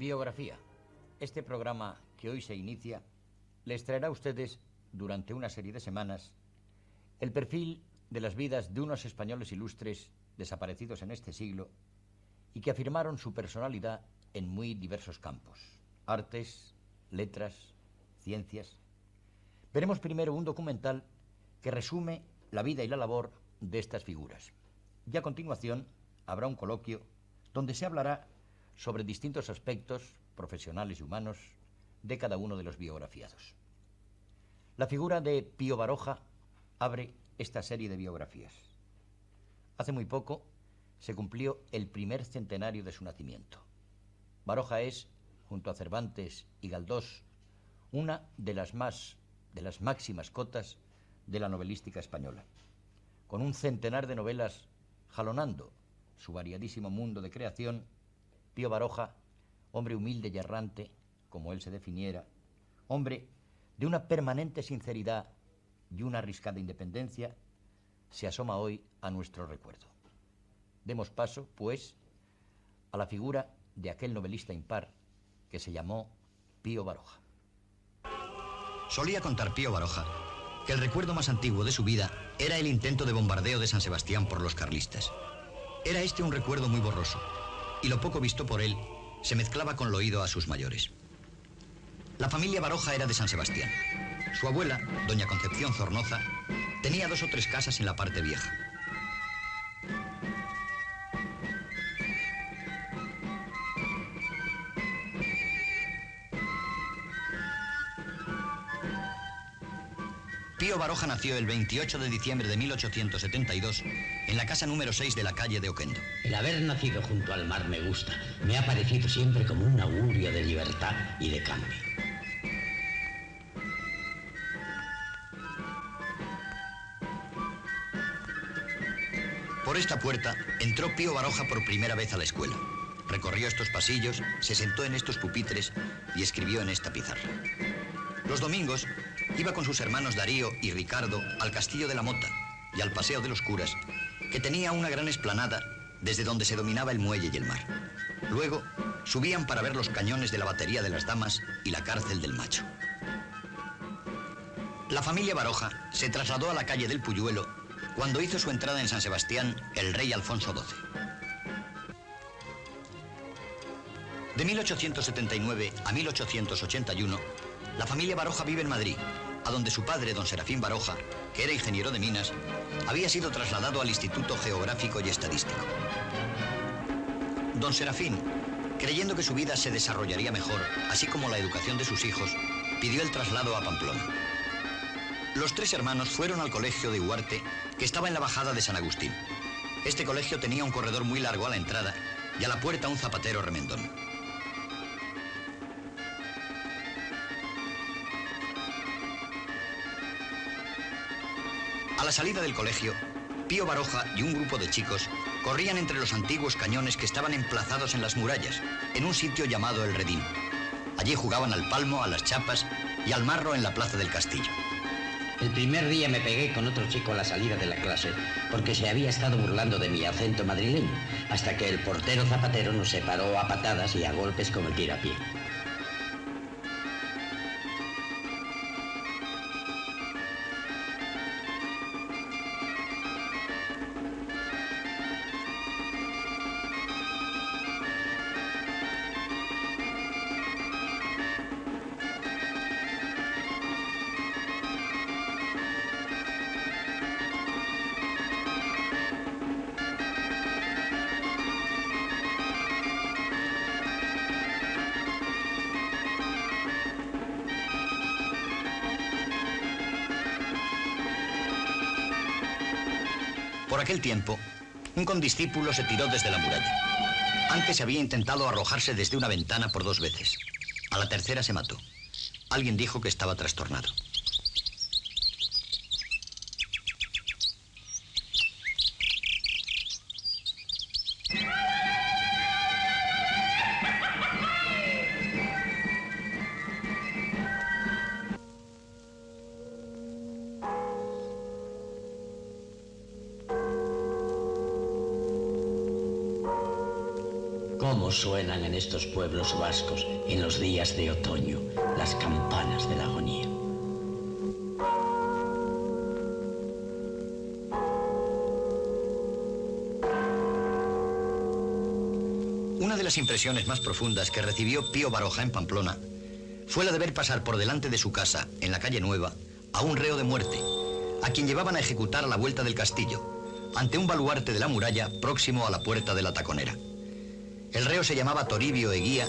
Biografía. Este programa que hoy se inicia les traerá a ustedes durante una serie de semanas el perfil de las vidas de unos españoles ilustres desaparecidos en este siglo y que afirmaron su personalidad en muy diversos campos: artes, letras, ciencias. Veremos primero un documental que resume la vida y la labor de estas figuras. Y a continuación habrá un coloquio donde se hablará sobre distintos aspectos profesionales y humanos de cada uno de los biografiados. La figura de Pío Baroja abre esta serie de biografías. Hace muy poco se cumplió el primer centenario de su nacimiento. Baroja es, junto a Cervantes y Galdós, una de las máximas cotas de la novelística española. Con un centenar de novelas jalonando su variadísimo mundo de creación, Pío Baroja, hombre humilde y errante, como él se definiera, hombre de una permanente sinceridad y una arriscada independencia, se asoma hoy a nuestro recuerdo. Demos paso, pues, a la figura de aquel novelista impar que se llamó Pío Baroja. Solía contar Pío Baroja que el recuerdo más antiguo de su vida era el intento de bombardeo de San Sebastián por los carlistas. Era este un recuerdo muy borroso, y lo poco visto por él se mezclaba con lo oído a sus mayores. La familia Baroja era de San Sebastián. Su abuela, doña Concepción Zornoza, tenía 2 o 3 casas en la parte vieja. Pío Baroja nació el 28 de diciembre de 1872 en la casa número 6 de la calle de Oquendo. El haber nacido junto al mar me gusta. Me ha parecido siempre como un augurio de libertad y de cambio. Por esta puerta entró Pío Baroja por primera vez a la escuela. Recorrió estos pasillos, se sentó en estos pupitres y escribió en esta pizarra. Los domingos iba con sus hermanos Darío y Ricardo al Castillo de la Mota y al Paseo de los Curas, que tenía una gran explanada desde donde se dominaba el muelle y el mar. Luego subían para ver los cañones de la batería de las Damas y la cárcel del Macho. La familia Baroja se trasladó a la calle del Puyuelo cuando hizo su entrada en San Sebastián el rey Alfonso XII. De 1879 a 1881, la familia Baroja vive en Madrid, a donde su padre, don Serafín Baroja, que era ingeniero de minas, había sido trasladado al Instituto Geográfico y Estadístico. Don Serafín, creyendo que su vida se desarrollaría mejor, así como la educación de sus hijos, pidió el traslado a Pamplona. Los 3 hermanos fueron al colegio de Huarte, que estaba en la bajada de San Agustín. Este colegio tenía un corredor muy largo a la entrada y a la puerta un zapatero remendón. A la salida del colegio, Pío Baroja y un grupo de chicos corrían entre los antiguos cañones que estaban emplazados en las murallas, en un sitio llamado El Redín. Allí jugaban al palmo, a las chapas y al marro en la plaza del castillo. El primer día me pegué con otro chico a la salida de la clase porque se había estado burlando de mi acento madrileño, hasta que el portero zapatero nos separó a patadas y a golpes como el tirapié. Por aquel tiempo, un condiscípulo se tiró desde la muralla. Antes había intentado arrojarse desde una ventana por 2 veces. A la tercera se mató. Alguien dijo que estaba trastornado. ¿Cómo suenan en estos pueblos vascos, en los días de otoño, las campanas de la agonía? Una de las impresiones más profundas que recibió Pío Baroja en Pamplona fue la de ver pasar por delante de su casa, en la calle Nueva, a un reo de muerte, a quien llevaban a ejecutar a la vuelta del castillo, ante un baluarte de la muralla próximo a la puerta de la Taconera. El reo se llamaba Toribio Eguía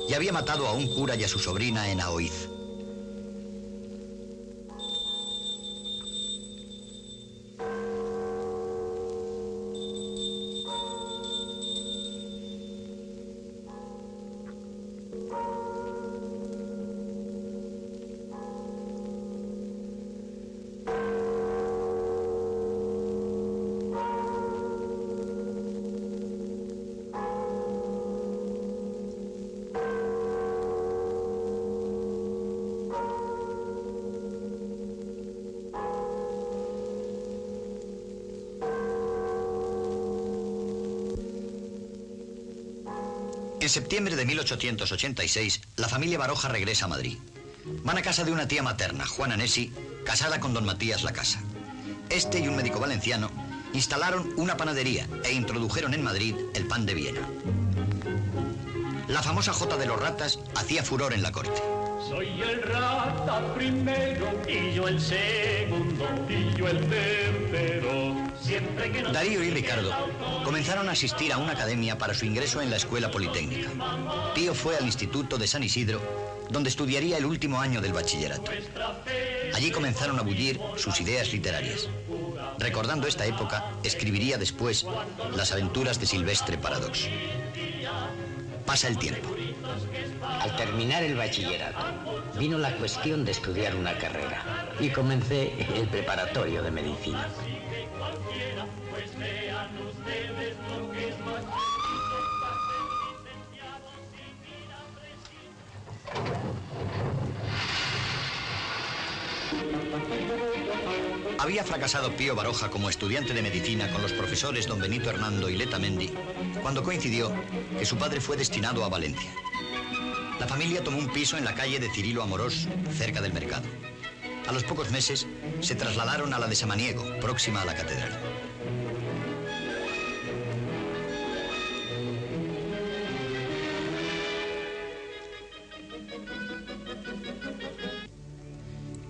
y había matado a un cura y a su sobrina en Aoiz. En septiembre de 1886, la familia Baroja regresa a Madrid. Van a casa de una tía materna, Juana Nesi, casada con don Matías Lacasa. Este y un médico valenciano instalaron una panadería e introdujeron en Madrid el pan de Viena. La famosa Jota de los Ratas hacía furor en la corte. Soy el rata primero y yo el segundo y yo el tercero. Siempre que Darío y Ricardo comenzaron a asistir a una academia para su ingreso en la Escuela Politécnica. Pío fue al Instituto de San Isidro, donde estudiaría el último año del bachillerato. Allí comenzaron a bullir sus ideas literarias. Recordando esta época, escribiría después Las aventuras de Silvestre Paradox. Pasa el tiempo. Al terminar el bachillerato, vino la cuestión de estudiar una carrera y comencé el preparatorio de medicina. Había fracasado Pío Baroja como estudiante de medicina con los profesores don Benito Hernando y Letamendi cuando coincidió que su padre fue destinado a Valencia. La familia tomó un piso en la calle de Cirilo Amorós, cerca del mercado. A los pocos meses se trasladaron a la de Samaniego, próxima a la catedral.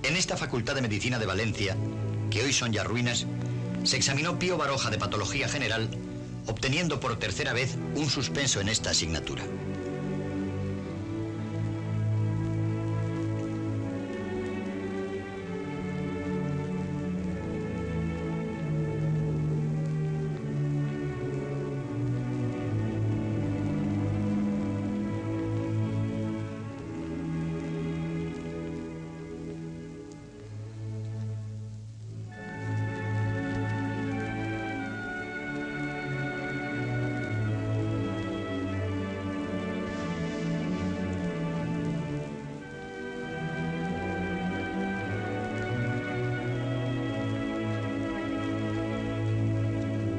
En esta Facultad de Medicina de Valencia, que hoy son ya ruinas, se examinó Pío Baroja de Patología General, obteniendo por tercera vez un suspenso en esta asignatura.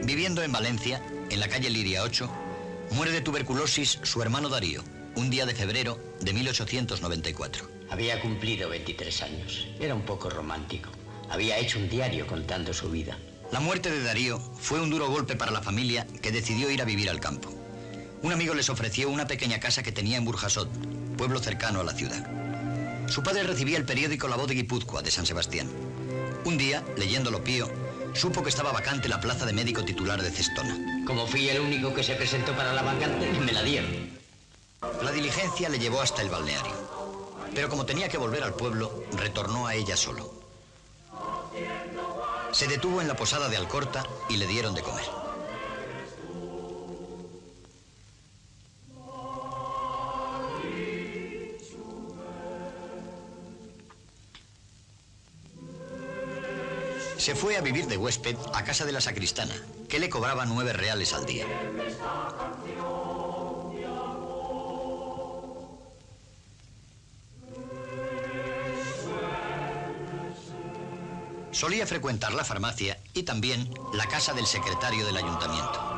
Viviendo en Valencia, en la calle Liria 8, muere de tuberculosis su hermano Darío, un día de febrero de 1894. Había cumplido 23 años. Era un poco romántico. Había hecho un diario contando su vida. La muerte de Darío fue un duro golpe para la familia, que decidió ir a vivir al campo. Un amigo les ofreció una pequeña casa que tenía en Burjasot, pueblo cercano a la ciudad. Su padre recibía el periódico La Voz de Guipúzcoa de San Sebastián. Un día, leyéndolo Pío, supo que estaba vacante la plaza de médico titular de Cestona. Como fui el único que se presentó para la vacante, me la dieron. La diligencia le llevó hasta el balneario, pero como tenía que volver al pueblo, retornó a ella solo. Se detuvo en la posada de Alcorta y le dieron de comer. Se fue a vivir de huésped a casa de la sacristana, que le cobraba 9 reales al día. Solía frecuentar la farmacia y también la casa del secretario del ayuntamiento.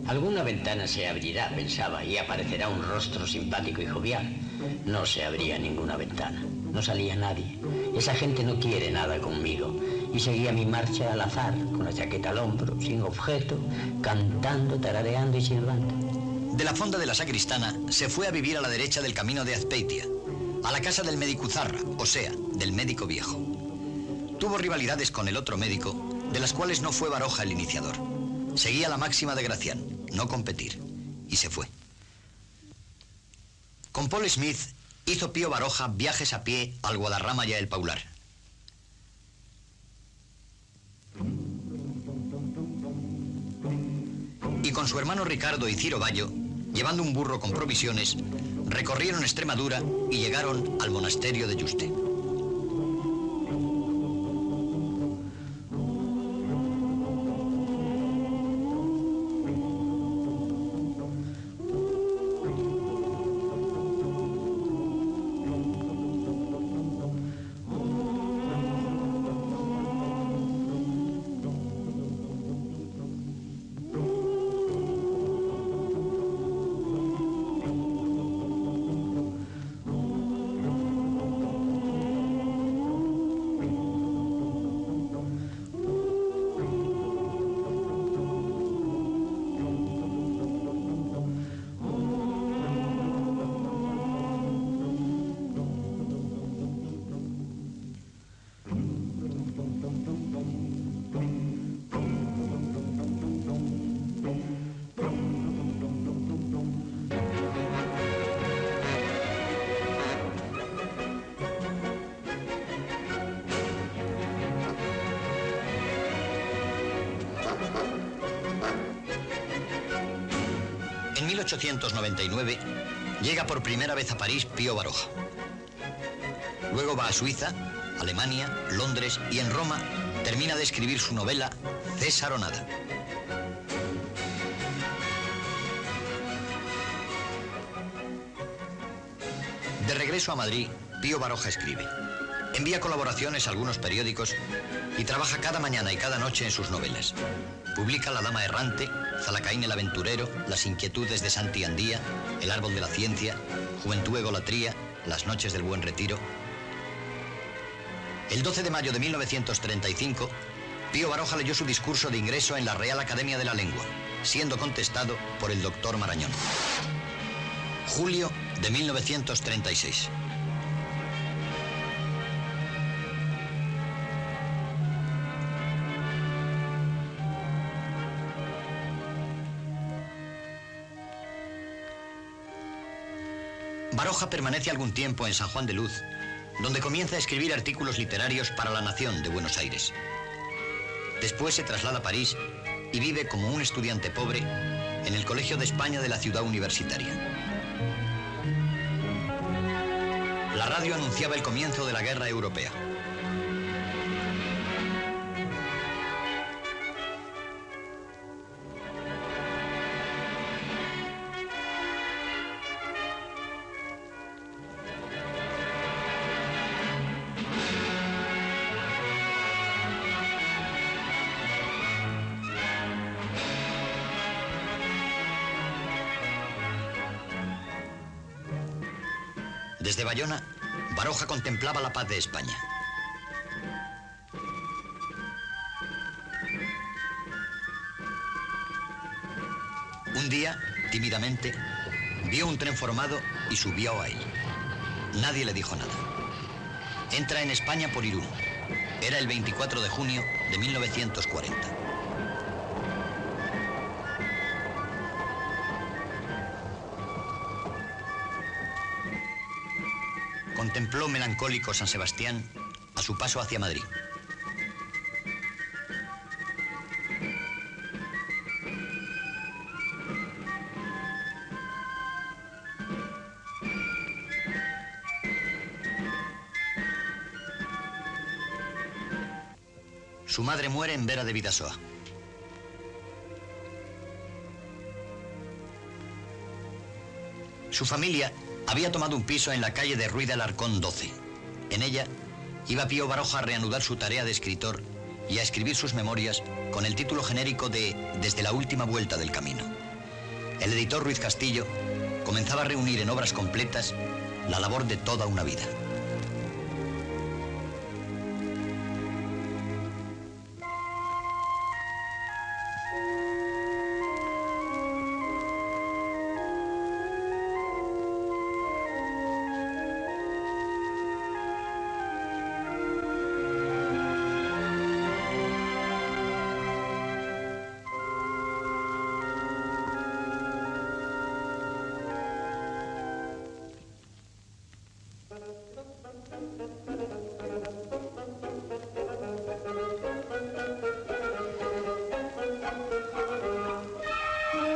Alguna ventana se abrirá, pensaba, y aparecerá un rostro simpático y jovial. No se abría ninguna ventana. No salía nadie. Esa gente no quiere nada conmigo. Y seguía mi marcha al azar, con la chaqueta al hombro, sin objeto, cantando, tarareando y silbando. De la fonda de la Sacristana se fue a vivir a la derecha del camino de Azpeitia, a la casa del médico Zarra, o sea, del médico viejo. Tuvo rivalidades con el otro médico, de las cuales no fue Baroja el iniciador. Seguía la máxima de Gracián, no competir, y se fue. Con Paul Smith hizo Pío Baroja viajes a pie al Guadarrama y a El Paular. Y con su hermano Ricardo y Ciro Bayo, llevando un burro con provisiones, recorrieron Extremadura y llegaron al monasterio de Yuste. En 1899 llega por primera vez a París Pío Baroja. Luego va a Suiza, Alemania, Londres y en Roma termina de escribir su novela César o nada. De regreso a Madrid, Pío Baroja escribe. Envía colaboraciones a algunos periódicos y trabaja cada mañana y cada noche en sus novelas. Publica La dama errante, Zalacaín el aventurero, Las inquietudes de Santi Andía, El árbol de la ciencia, Juventud egolatría, Las noches del buen retiro. El 12 de mayo de 1935, Pío Baroja leyó su discurso de ingreso en la Real Academia de la Lengua, siendo contestado por el doctor Marañón. Julio de 1936. Baroja permanece algún tiempo en San Juan de Luz, donde comienza a escribir artículos literarios para La Nación de Buenos Aires. Después se traslada a París y vive como un estudiante pobre en el Colegio de España de la ciudad universitaria. La radio anunciaba el comienzo de la guerra europea. Desde Bayona, Baroja contemplaba la paz de España. Un día, tímidamente, vio un tren formado y subió a él. Nadie le dijo nada. Entra en España por Irún. Era el 24 de junio de 1940. Contempló melancólico San Sebastián a su paso hacia Madrid. Su madre muere en Vera de Bidasoa. Su familia había tomado un piso en la calle de Ruiz de Alarcón 12. En ella iba Pío Baroja a reanudar su tarea de escritor y a escribir sus memorias con el título genérico de Desde la última vuelta del camino. el editor Ruiz Castillo comenzaba a reunir en obras completas la labor de toda una vida.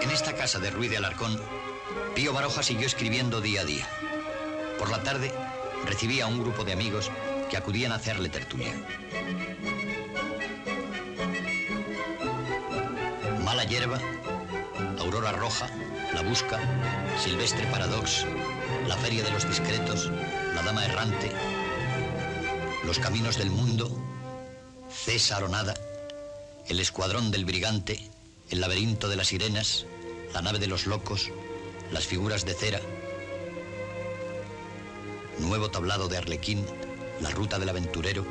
En esta casa de Ruiz de Alarcón, Pío Baroja siguió escribiendo día a día. Por la tarde, recibía a un grupo de amigos que acudían a hacerle tertulia. Mala Hierba, Aurora Roja, La Busca, Silvestre Paradox, La Feria de los Discretos, La Dama Errante, Los Caminos del Mundo, César o Nada, El Escuadrón del Brigante, El Laberinto de las Sirenas, La Nave de los Locos, Las Figuras de Cera, Nuevo Tablado de Arlequín, La Ruta del Aventurero,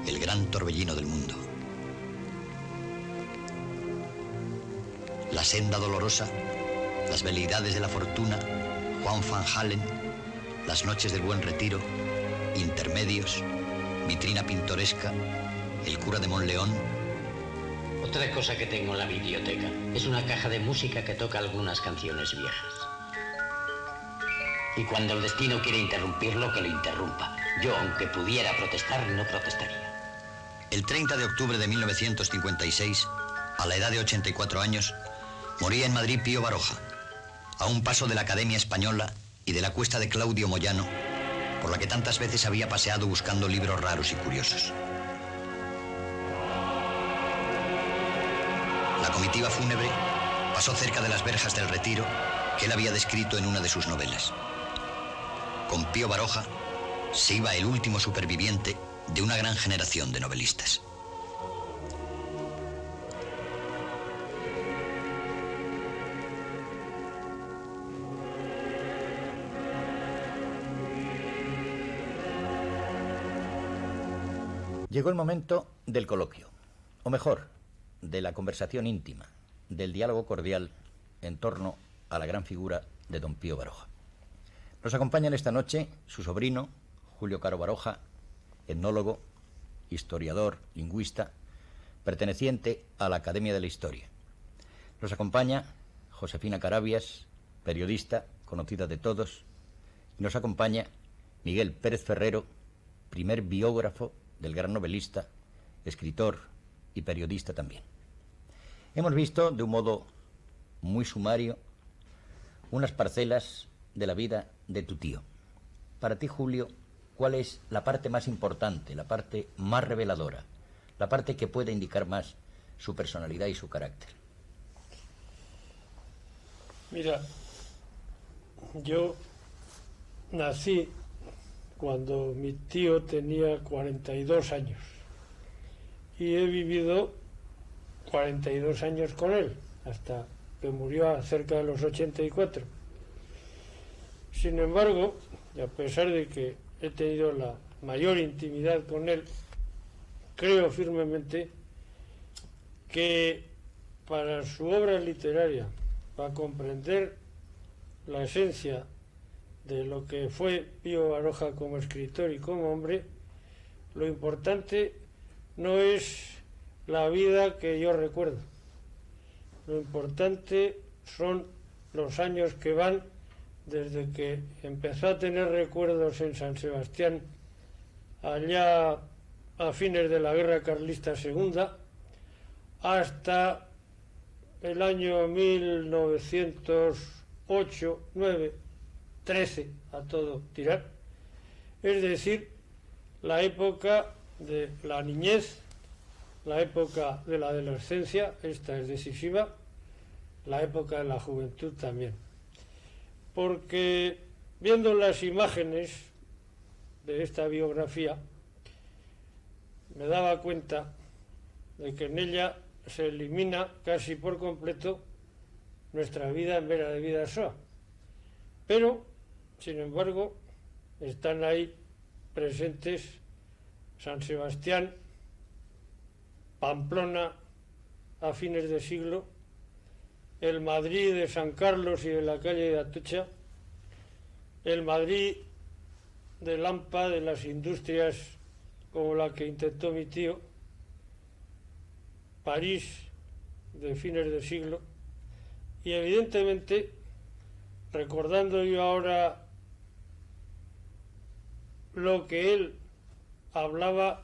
El Gran Torbellino del Mundo. La Senda Dolorosa, Las Veleidades de la Fortuna, Juan Van Halen, Las Noches del Buen Retiro, Intermedios, Vitrina Pintoresca, El Cura de Monleón. Otra cosa que tengo en la biblioteca es una caja de música que toca algunas canciones viejas. Y cuando el destino quiere interrumpirlo, que lo interrumpa. Yo, aunque pudiera protestar, no protestaría. El 30 de octubre de 1956, a la edad de 84 años, moría en Madrid Pío Baroja, a un paso de la Academia Española y de la cuesta de Claudio Moyano, por la que tantas veces había paseado buscando libros raros y curiosos. La comitiva fúnebre pasó cerca de las verjas del Retiro, que él había descrito en una de sus novelas. Con Pío Baroja se iba el último superviviente de una gran generación de novelistas. Llegó el momento del coloquio, o mejor, de la conversación íntima, del diálogo cordial en torno a la gran figura de don Pío Baroja. Nos acompañan esta noche su sobrino, Julio Caro Baroja, etnólogo, historiador, lingüista, perteneciente a la Academia de la Historia. Nos acompaña Josefina Carabias, periodista, conocida de todos, y nos acompaña Miguel Pérez Ferrero, primer biógrafo del gran novelista, escritor y periodista también. Hemos visto de un modo muy sumario unas parcelas de la vida de tu tío. Para ti, Julio, ¿cuál es la parte más importante, la parte más reveladora, la parte que puede indicar más su personalidad y su carácter? Mira, yo nací cuando mi tío tenía 42 años y he vivido 42 años con él, hasta que murió a cerca de los 84. Sin embargo, y a pesar de que he tenido la mayor intimidad con él, creo firmemente que para su obra literaria, para comprender la esencia de lo que fue Pío Baroja como escritor y como hombre, lo importante no es la vida que yo recuerdo. Lo importante son los años que van desde que empezó a tener recuerdos en San Sebastián, allá a fines de la Guerra Carlista II, hasta el año 1908, 9, 13, a todo tirar. Es decir, la época de la niñez, la época de la adolescencia, esta es decisiva, la época de la juventud también. Porque viendo las imágenes de esta biografía, me daba cuenta de que en ella se elimina casi por completo nuestra vida en Vera de Vidasoa. Pero, sin embargo, están ahí presentes San Sebastián, Pamplona a fines de siglo, el Madrid de San Carlos y de la calle de Atocha, el Madrid de Lampa, de las industrias como la que intentó mi tío, París de fines de siglo, y evidentemente, recordando yo ahora lo que él hablaba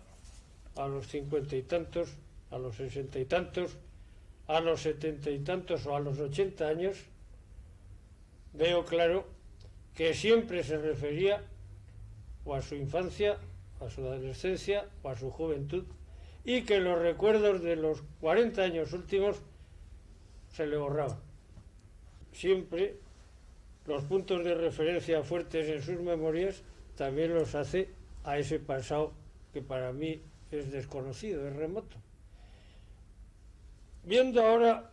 a los 50 y tantos, a los 60 y tantos, a los 70 y tantos o a los 80 años, veo claro que siempre se refería o a su infancia, a su adolescencia o a su juventud, y que los recuerdos de los 40 años últimos se le borraban. Siempre los puntos de referencia fuertes en sus memorias también los hace a ese pasado que para mí es desconocido, es remoto. Viendo ahora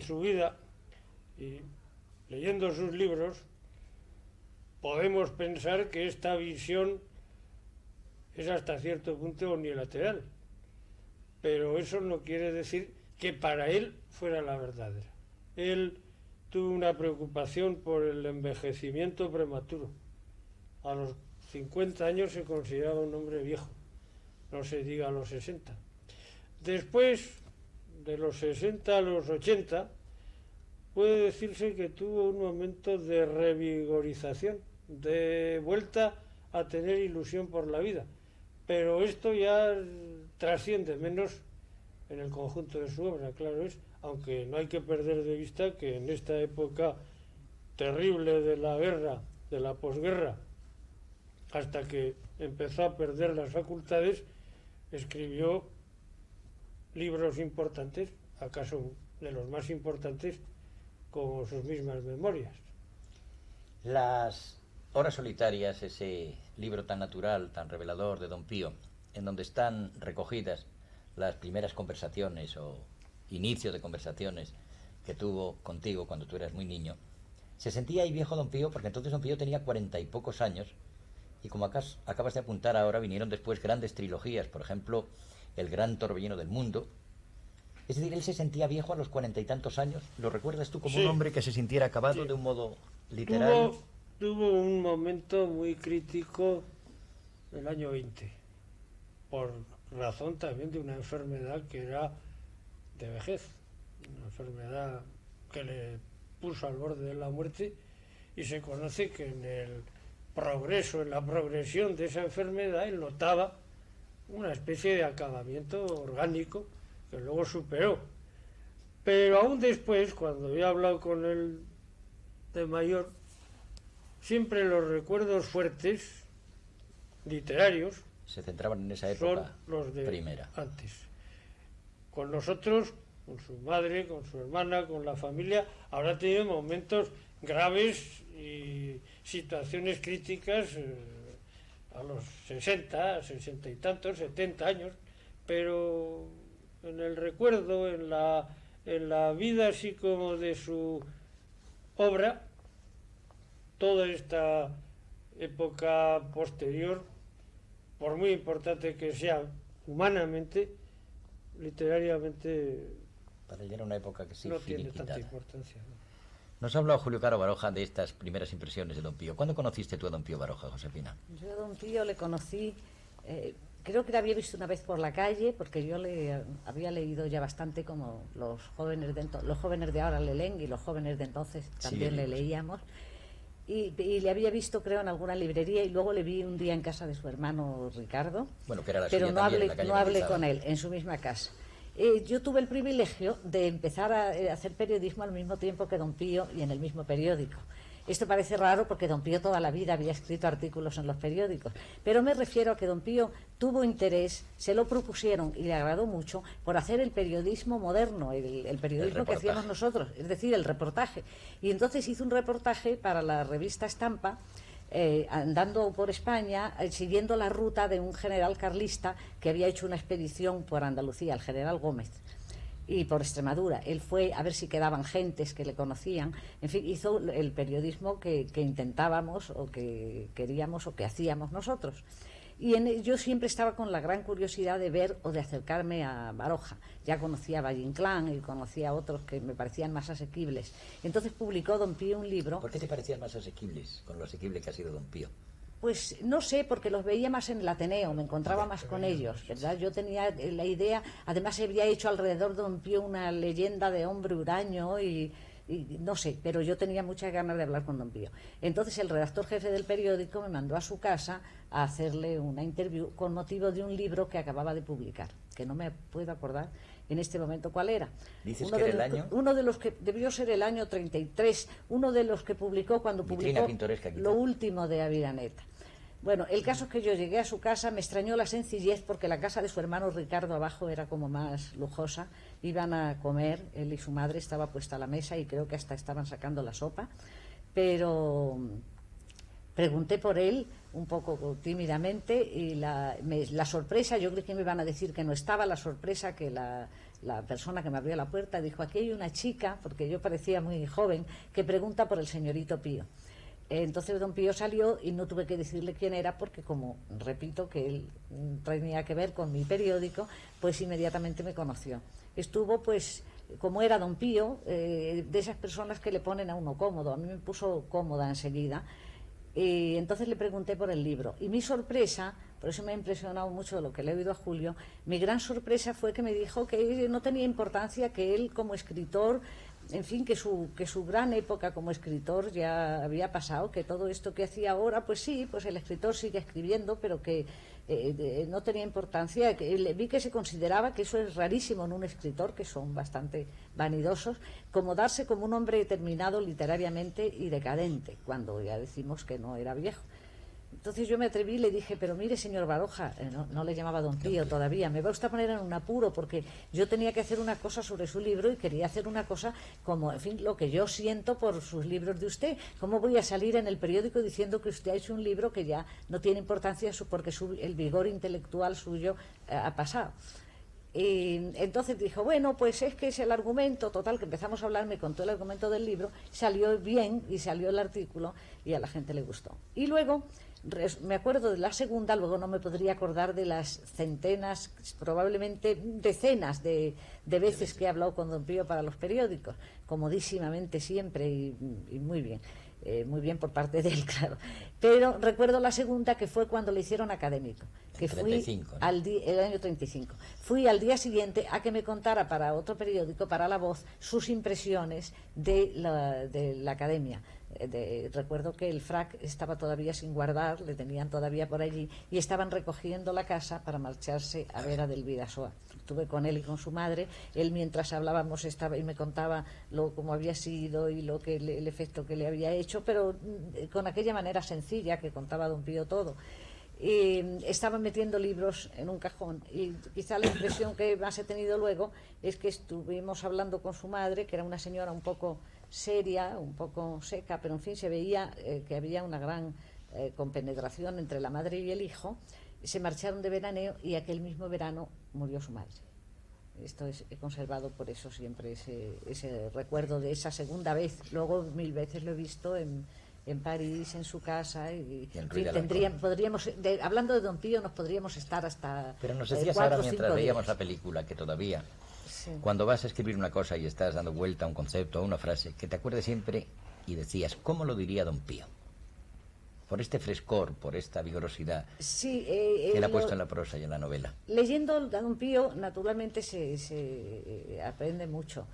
su vida y leyendo sus libros, podemos pensar que esta visión es hasta cierto punto unilateral, pero eso no quiere decir que para él fuera la verdadera. Él tuvo una preocupación por el envejecimiento prematuro. A los 50 años se consideraba un hombre viejo, no se diga a los 60. Después, de los 60 a los 80, puede decirse que tuvo un momento de revigorización, de vuelta a tener ilusión por la vida. Pero esto ya trasciende menos en el conjunto de su obra, claro es, aunque no hay que perder de vista que en esta época terrible de la guerra, de la posguerra, hasta que empezó a perder las facultades, escribió libros importantes, acaso de los más importantes, como sus mismas memorias. Las Horas solitarias, ese libro tan natural, tan revelador de Don Pío, en donde están recogidas las primeras conversaciones o inicio de conversaciones que tuvo contigo cuando tú eras muy niño, se sentía ahí viejo Don Pío, porque entonces Don Pío tenía 40 y pocos años, y como acabas de apuntar ahora, vinieron después grandes trilogías, por ejemplo, El gran torbellino del mundo. Es decir, él se sentía viejo a los 40 y tantos años. ¿Lo recuerdas tú como Sí. un hombre que se sintiera acabado, Sí. de un modo literal? Tuvo un momento muy crítico el año 20, por razón también de una enfermedad que era de vejez, una enfermedad que le puso al borde de la muerte, y se conoce que en el progreso, en la progresión de esa enfermedad, él notaba una especie de acabamiento orgánico que luego superó. Pero aún después, cuando he hablado con él de mayor, siempre los recuerdos fuertes, literarios, Se centraban en esa son época los de primera. antes. Con nosotros, con su madre, con su hermana, con la familia, habrá tenido momentos graves y situaciones críticas a los 60, 60 y tantos, 70 años, pero en el recuerdo, en la vida así como de su obra, toda esta época posterior, por muy importante que sea humanamente, literariamente Para ella era una época que sí no tiene finiquitada. tanta importancia, ¿no? Nos ha hablado Julio Caro Baroja de estas primeras impresiones de Don Pío. ¿Cuándo conociste tú a Don Pío Baroja, Josefina? Yo a Don Pío le conocí, creo que le había visto una vez por la calle, porque yo le había leído ya bastante, como los jóvenes de ahora le leen, y los jóvenes de entonces también le leíamos. Y le había visto, creo, en alguna librería, y luego le vi un día en casa de su hermano Ricardo, Bueno, que era la pero suya no también, hablé, en la calle no hablé Mendizábal. con él, en su misma casa. Yo tuve el privilegio de empezar a hacer periodismo al mismo tiempo que Don Pío y en el mismo periódico. Esto parece raro porque Don Pío toda la vida había escrito artículos en los periódicos, pero me refiero a que Don Pío tuvo interés, se lo propusieron y le agradó mucho por hacer el periodismo moderno, el periodismo que hacíamos nosotros, es decir, el reportaje. Y entonces hizo un reportaje para la revista Estampa, andando por España, siguiendo la ruta de un general carlista que había hecho una expedición por Andalucía, el general Gómez. y por Extremadura. Él fue a ver si quedaban gentes que le conocían. En fin, hizo el periodismo que intentábamos o que queríamos o que hacíamos nosotros. Y yo siempre estaba con la gran curiosidad de ver o de acercarme a Baroja. Ya conocía a Valle Inclán y conocía a otros que me parecían más asequibles. Entonces publicó don Pío un libro. ¿Por qué te parecían más asequibles con lo asequible que ha sido don Pío? Pues no sé, porque los veía más en el Ateneo, me encontraba más con ellos, ¿verdad? Yo tenía la idea, además se había hecho alrededor de don Pío una leyenda de hombre huraño y no sé, pero yo tenía muchas ganas de hablar con don Pío. Entonces el redactor jefe del periódico me mandó a su casa a hacerle una interview con motivo de un libro que acababa de publicar, que no me puedo acordar en este momento cuál era. ¿Dices que era el año? Uno de los que debió ser el año 33, uno de los que publicó cuando Vitrina publicó pintoresca, lo último de Aviraneta. Bueno, el caso es que yo llegué a su casa, me extrañó la sencillez porque la casa de su hermano Ricardo abajo era como más lujosa, iban a comer, él y su madre, estaba puesta a la mesa y creo que hasta estaban sacando la sopa, pero pregunté por él un poco tímidamente y la sorpresa, yo creí que me iban a decir que no estaba, la sorpresa que la persona que me abrió la puerta dijo, aquí hay una chica, porque yo parecía muy joven, que pregunta por el señorito Pío. Entonces don Pío salió y no tuve que decirle quién era porque, como repito que él tenía que ver con mi periódico, pues inmediatamente me conoció. Estuvo, pues, como era don Pío, de esas personas que le ponen a uno cómodo. A mí me puso cómoda enseguida. Y entonces le pregunté por el libro. Y mi sorpresa, por eso me ha impresionado mucho lo que le he oído a Julio, mi gran sorpresa fue que me dijo que no tenía importancia, que él como escritor, en fin, que su gran época como escritor ya había pasado, que todo esto que hacía ahora, pues sí, pues el escritor sigue escribiendo, pero que no tenía importancia. Vi que se consideraba que eso es rarísimo en un escritor, que son bastante vanidosos, como darse como un hombre determinado literariamente y decadente, cuando ya decimos que no era viejo. Entonces yo me atreví y le dije, pero mire, señor Baroja, no le llamaba don Pío todavía, me va usted a poner en un apuro porque yo tenía que hacer una cosa sobre su libro y quería hacer una cosa como, en fin, lo que yo siento por sus libros de usted. ¿Cómo voy a salir en el periódico diciendo que usted ha hecho un libro que ya no tiene importancia porque el vigor intelectual suyo ha pasado? Y entonces dijo, bueno, pues es que es el argumento, total, que empezamos a hablar, me contó el argumento del libro, salió bien y salió el artículo y a la gente le gustó. Y luego me acuerdo de la segunda, luego no me podría acordar de las centenas, probablemente decenas de veces que he hablado con don Pío para los periódicos, comodísimamente siempre y muy bien. Muy bien por parte de él, claro. Pero recuerdo la segunda, que fue cuando le hicieron académico, que fui 35, ¿no? el año 35. Fui al día siguiente a que me contara para otro periódico, para La Voz, sus impresiones de la academia. Recuerdo que el frac estaba todavía sin guardar, le tenían todavía por allí, y estaban recogiendo la casa para marcharse a ver a del Vidasoa. Estuve con él y con su madre, él mientras hablábamos estaba y me contaba cómo había sido y el efecto que le había hecho, pero con aquella manera sencilla que contaba don Pío todo. Y estaban metiendo libros en un cajón y quizá la impresión que más he tenido luego es que estuvimos hablando con su madre, que era una señora un poco seria, un poco seca, pero en fin se veía que había una gran compenetración entre la madre y el hijo. Se marcharon de veraneo y aquel mismo verano murió su madre. Esto he conservado por eso siempre ese recuerdo de esa segunda vez. Luego 1000 veces lo he visto en París, en su casa, y en fin, podríamos, hablando de don Pío, nos podríamos estar hasta. Pero nos decías ahora mientras veíamos la película que todavía, sí, cuando vas a escribir una cosa y estás dando vuelta a un concepto, a una frase, que te acuerdes siempre y decías, ¿cómo lo diría don Pío? Por este frescor, por esta vigorosidad, sí, que él ha puesto en la prosa y en la novela. Leyendo a don Pío, naturalmente se aprende mucho,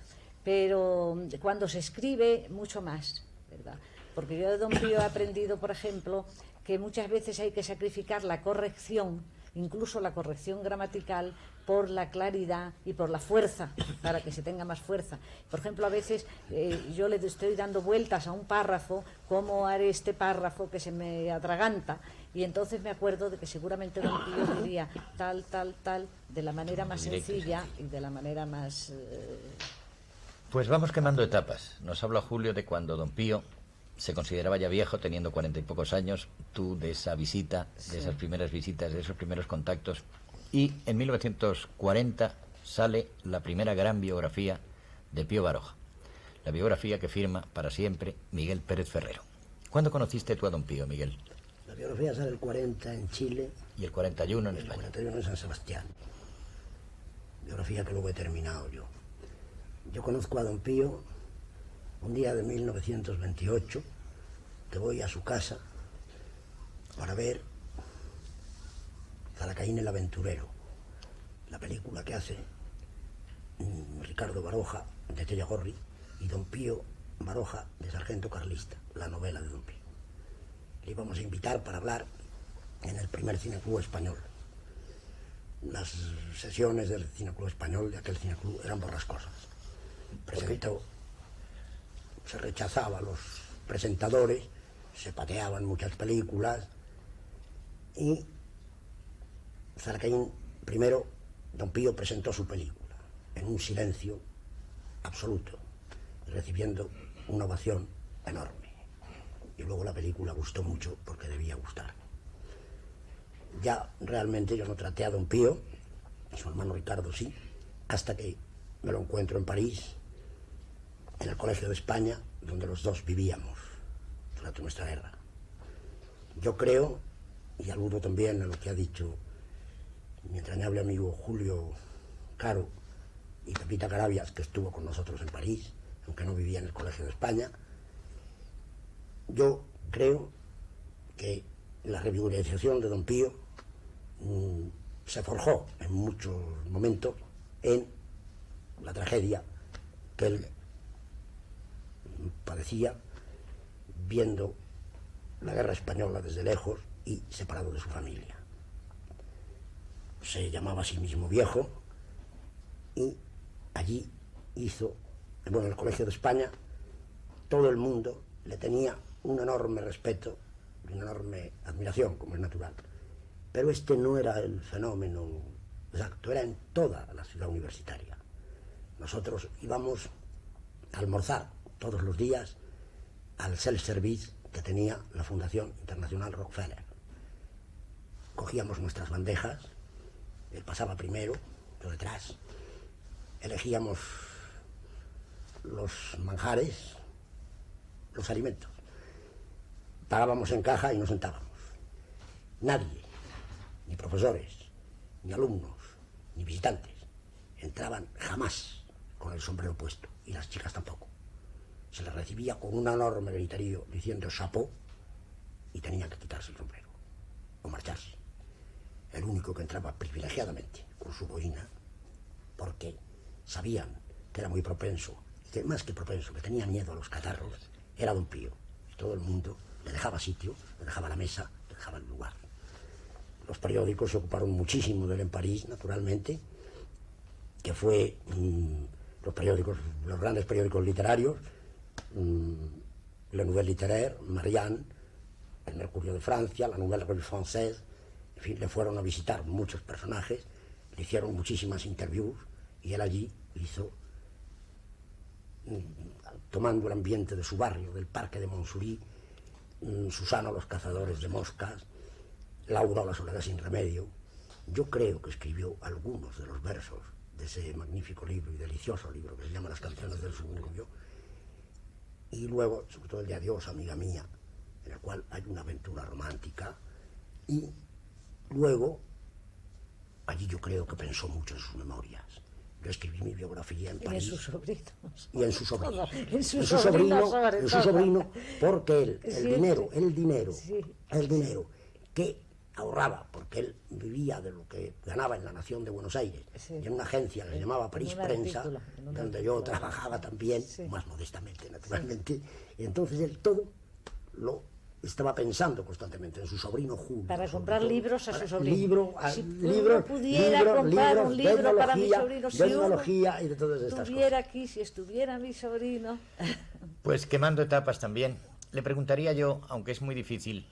pero cuando se escribe, mucho más, ¿verdad? Porque yo de don Pío he aprendido, por ejemplo, que muchas veces hay que sacrificar la corrección, incluso la corrección gramatical, por la claridad y por la fuerza, para que se tenga más fuerza. Por ejemplo, a veces yo le estoy dando vueltas a un párrafo, ¿cómo haré este párrafo que se me atraganta? Y entonces me acuerdo de que seguramente don Pío diría tal, de la manera más sencilla y de la manera más... Pues vamos quemando etapas. Nos habla Julio de cuando don Pío se consideraba ya viejo, teniendo 40 y pocos años, tú de esa visita, de esas primeras visitas, de esos primeros contactos, y en 1940 sale la primera gran biografía de Pío Baroja. La biografía que firma para siempre Miguel Pérez Ferrero. ¿Cuándo conociste tú a don Pío, Miguel? La biografía sale el 40 en Chile. Y el 41 en El España. 41 en San Sebastián. Biografía que luego he terminado yo. Yo conozco a don Pío un día de 1928, que voy a su casa para ver Zalacaín el aventurero, la película que hace Ricardo Baroja de Tellagorri y don Pío Baroja de Sargento Carlista, la novela de don Pío. Le íbamos a invitar para hablar en el primer cineclub español. Las sesiones del cineclub español, de aquel cineclub, eran borrascosas. Presentó, se rechazaba a los presentadores, se pateaban muchas películas y Zalacaín, primero, don Pío presentó su película en un silencio absoluto, recibiendo una ovación enorme. Y luego la película gustó mucho porque debía gustar. Ya realmente yo no traté a don Pío, a su hermano Ricardo sí, hasta que me lo encuentro en París, en el Colegio de España, donde los dos vivíamos durante nuestra guerra. Yo creo, y aludo también a lo que ha dicho mi entrañable amigo Julio Caro y Pepita Carabias, que estuvo con nosotros en París, aunque no vivía en el Colegio de España, yo creo que la revigorización de don Pío se forjó en muchos momentos en la tragedia que él padecía viendo la guerra española desde lejos y separado de su familia. Se llamaba a sí mismo viejo y allí hizo, bueno, en el Colegio de España, todo el mundo le tenía un enorme respeto y una enorme admiración, como es natural. Pero este no era el fenómeno exacto, era en toda la ciudad universitaria. Nosotros íbamos a almorzar todos los días al self-service que tenía la Fundación Internacional Rockefeller. Cogíamos nuestras bandejas, él pasaba primero, yo detrás, elegíamos los manjares, los alimentos, pagábamos en caja y nos sentábamos. Nadie, ni profesores, ni alumnos, ni visitantes, entraban jamás con el sombrero puesto, y las chicas tampoco. Se les recibía con un enorme griterío diciendo chapeau y tenían que quitarse el sombrero o marcharse. El único que entraba privilegiadamente con su boina, porque sabían que era muy propenso, que más que propenso, que tenía miedo a los catarros, era don Pío. Y todo el mundo le dejaba sitio, le dejaba la mesa, le dejaba el lugar. Los periódicos se ocuparon muchísimo de él en París, naturalmente, que fue los periódicos, los grandes periódicos literarios, Le Nouvel Littéraire, Marianne, el Mercurio de Francia, la Nouvelle Revue Française, en fin, le fueron a visitar muchos personajes, le hicieron muchísimas interviews y él allí hizo, tomando el ambiente de su barrio, del Parque de Montsouris, Susano los cazadores de moscas, Laura o la soledad sin remedio. Yo creo que escribió algunos de los versos de ese magnífico libro y delicioso libro que se llama Las canciones del suburbio, y luego, sobre todo, el de Adiós, amiga mía, en el cual hay una aventura romántica, y luego, allí yo creo que pensó mucho en sus memorias. Yo escribí mi biografía en París. Y en sus sobrinos. Y en su sobrino. En su sobrino, porque él, sí, el dinero sí. que ahorraba, porque él vivía de lo que ganaba en la Nación de Buenos Aires, sí. y en una agencia que se llamaba París Prensa, donde yo trabajaba también, sí. Más modestamente, naturalmente, sí. Y entonces él todo lo estaba pensando constantemente en su sobrino Julio. Para comprar libros a su sobrino. Si uno pudiera comprar un libro para mi sobrino, si etnología y de todas estas tuviera cosas. aquí, si estuviera mi sobrino. Pues quemando etapas también, le preguntaría yo, aunque es muy difícil,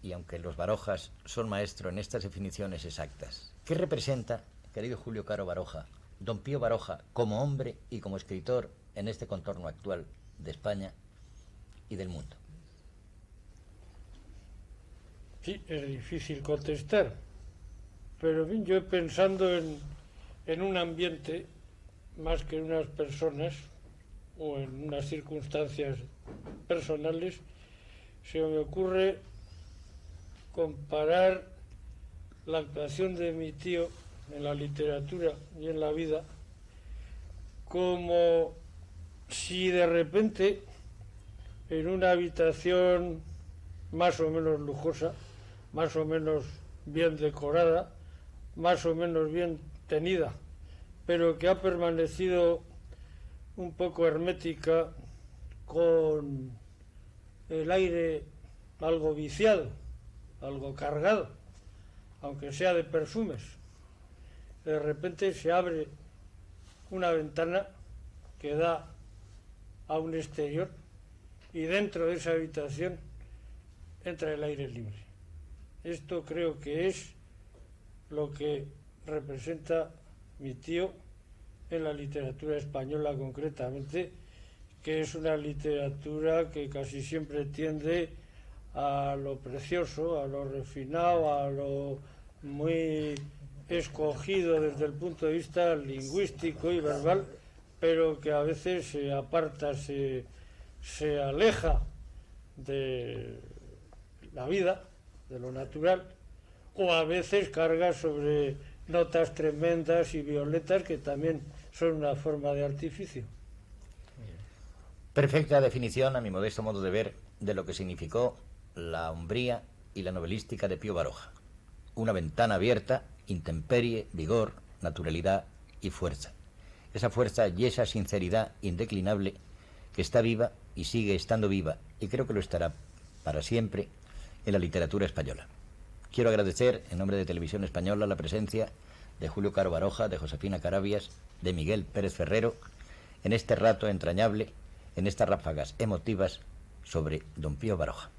y aunque los Barojas son maestro en estas definiciones exactas, ¿qué representa, querido Julio Caro Baroja, don Pío Baroja como hombre y como escritor en este contorno actual de España y del mundo? Sí, es difícil contestar, pero bien, yo pensando en en un ambiente más que en unas personas o en unas circunstancias personales, se me ocurre comparar la actuación de mi tío en la literatura y en la vida como si de repente en una habitación más o menos lujosa, más o menos bien decorada, más o menos bien tenida, pero que ha permanecido un poco hermética, con el aire algo viciado, algo cargado, aunque sea de perfumes. De repente se abre una ventana que da a un exterior y dentro de esa habitación entra el aire libre. Esto creo que es lo que representa mi tío en la literatura española concretamente, que es una literatura que casi siempre tiende a lo precioso, a lo refinado, a lo muy escogido desde el punto de vista lingüístico y verbal, pero que a veces se aparta, se aleja de la vida, de lo natural, o a veces carga sobre notas tremendas y violetas que también son una forma de artificio. Perfecta definición, a mi modesto modo de ver, de lo que significó la hombría y la novelística de Pío Baroja. Una ventana abierta, intemperie, vigor, naturalidad y fuerza. Esa fuerza y esa sinceridad indeclinable que está viva y sigue estando viva, y creo que lo estará para siempre en la literatura española. Quiero agradecer, en nombre de Televisión Española, la presencia de Julio Caro Baroja, de Josefina Carabias, de Miguel Pérez Ferrero, en este rato entrañable, en estas ráfagas emotivas sobre don Pío Baroja.